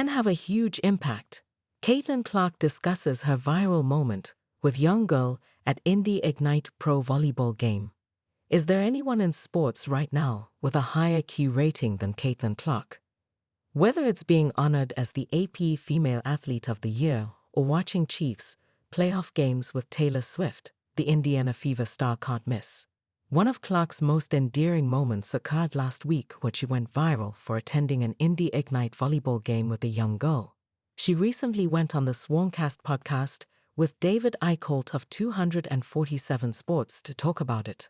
can have a huge impact. Caitlin Clark discusses her viral moment with young girl at Indy Ignite Pro Volleyball game. Is there anyone in sports right now with a higher Q rating than Caitlin Clark? Whether it's being honored as the AP Female Athlete of the Year or watching Chiefs playoff games with Taylor Swift, the Indiana Fever star can't miss. One of Clark's most endearing moments occurred last week when she went viral for attending an Indy Ignite volleyball game with a young girl. She recently went on the Swarmcast podcast with David Eichholt of 247 Sports to talk about it.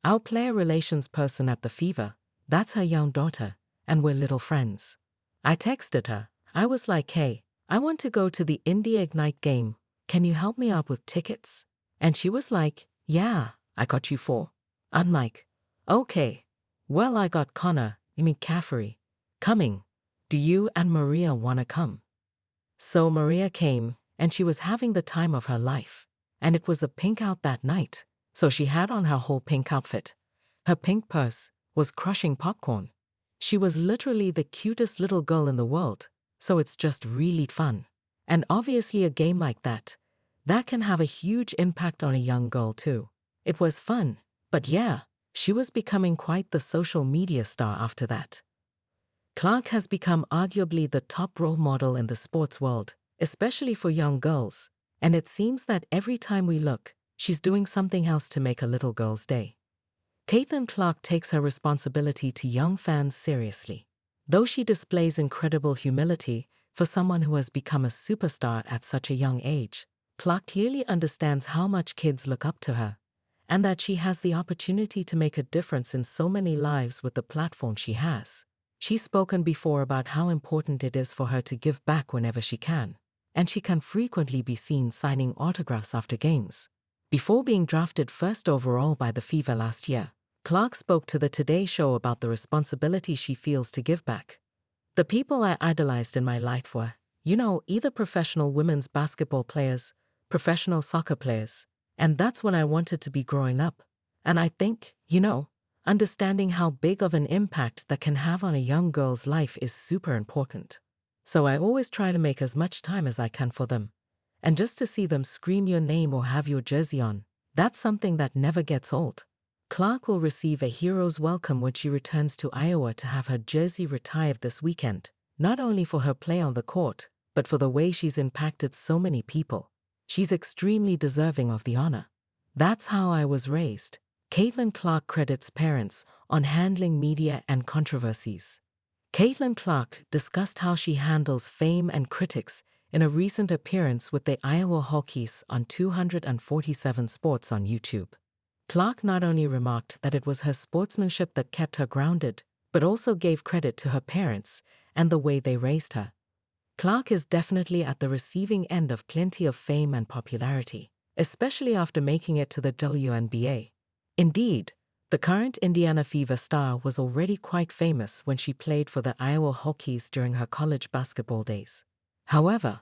Our player relations person at the Fever, that's her young daughter, and we're little friends. I texted her. I was like, hey, I want to go to the Indy Ignite game. Can you help me out with tickets? And she was like, yeah, I got you 4. I'm like, okay. Well, I got Connor, McCaffrey, coming. Do you and Maria want to come? So Maria came, and she was having the time of her life. And it was a pink out that night, so she had on her whole pink outfit. Her pink purse was crushing popcorn. She was literally the cutest little girl in the world, so it's just really fun. And obviously a game like that can have a huge impact on a young girl too. It was fun, but yeah, she was becoming quite the social media star after that. Clark has become arguably the top role model in the sports world, especially for young girls, and it seems that every time we look, she's doing something else to make a little girl's day. Caitlin Clark takes her responsibility to young fans seriously. Though she displays incredible humility for someone who has become a superstar at such a young age, Clark clearly understands how much kids look up to her, and that she has the opportunity to make a difference in so many lives with the platform she has. She's spoken before about how important it is for her to give back whenever she can, and she can frequently be seen signing autographs after games. Before being drafted first overall by the Fever last year, Clark spoke to the Today Show about the responsibility she feels to give back. The people I idolized in my life were, either professional women's basketball players, professional soccer players, and that's what I wanted to be growing up. And I think, understanding how big of an impact that can have on a young girl's life is super important. So I always try to make as much time as I can for them. And just to see them scream your name or have your jersey on, that's something that never gets old. Clark will receive a hero's welcome when she returns to Iowa to have her jersey retired this weekend, not only for her play on the court, but for the way she's impacted so many people. She's extremely deserving of the honor. That's how I was raised. Caitlin Clark credits parents on handling media and controversies. Caitlin Clark discussed how she handles fame and critics in a recent appearance with the Iowa Hawkeyes on 247 Sports on YouTube. Clark not only remarked that it was her sportsmanship that kept her grounded, but also gave credit to her parents and the way they raised her. Clark is definitely at the receiving end of plenty of fame and popularity, especially after making it to the WNBA. Indeed, the current Indiana Fever star was already quite famous when she played for the Iowa Hawkeyes during her college basketball days. However,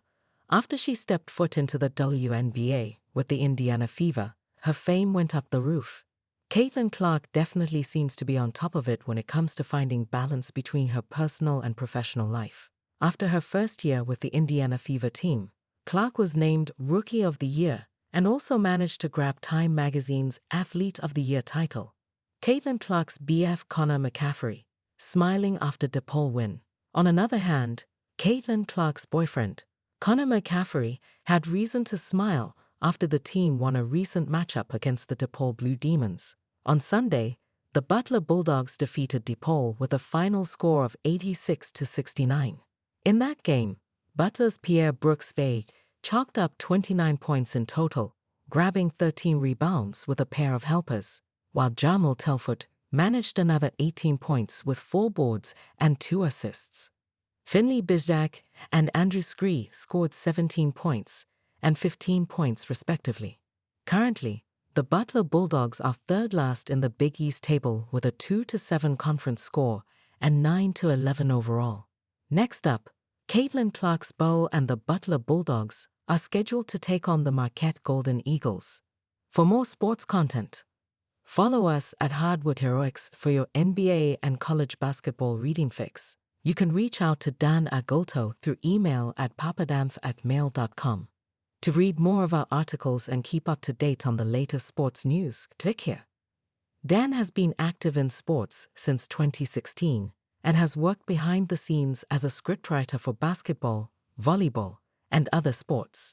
after she stepped foot into the WNBA with the Indiana Fever, her fame went up the roof. Caitlin Clark definitely seems to be on top of it when it comes to finding balance between her personal and professional life. After her first year with the Indiana Fever team, Clark was named Rookie of the Year and also managed to grab Time magazine's Athlete of the Year title. Caitlin Clark's BF Connor McCaffrey, smiling after DePaul win. On another hand, Caitlin Clark's boyfriend, Connor McCaffrey, had reason to smile after the team won a recent matchup against the DePaul Blue Demons. On Sunday, the Butler Bulldogs defeated DePaul with a final score of 86-69. In that game, Butler's Pierre Brooks-Day chalked up 29 points in total, grabbing 13 rebounds with a pair of helpers, while Jamal Telford managed another 18 points with 4 boards and 2 assists. Finley Bizjak and Andrew Scree scored 17 points and 15 points respectively. Currently, the Butler Bulldogs are third last in the Big East table with a 2-7 conference score and 9-11 overall. Next up, Caitlin Clark's Bow and the Butler Bulldogs are scheduled to take on the Marquette Golden Eagles. For more sports content, follow us at Hardwood Heroics for your NBA and college basketball reading fix. You can reach out to Dan Agolto through email at papadanth@mail.com. To read more of our articles and keep up to date on the latest sports news, click here. Dan has been active in sports since 2016 and has worked behind the scenes as a scriptwriter for basketball, volleyball, and other sports.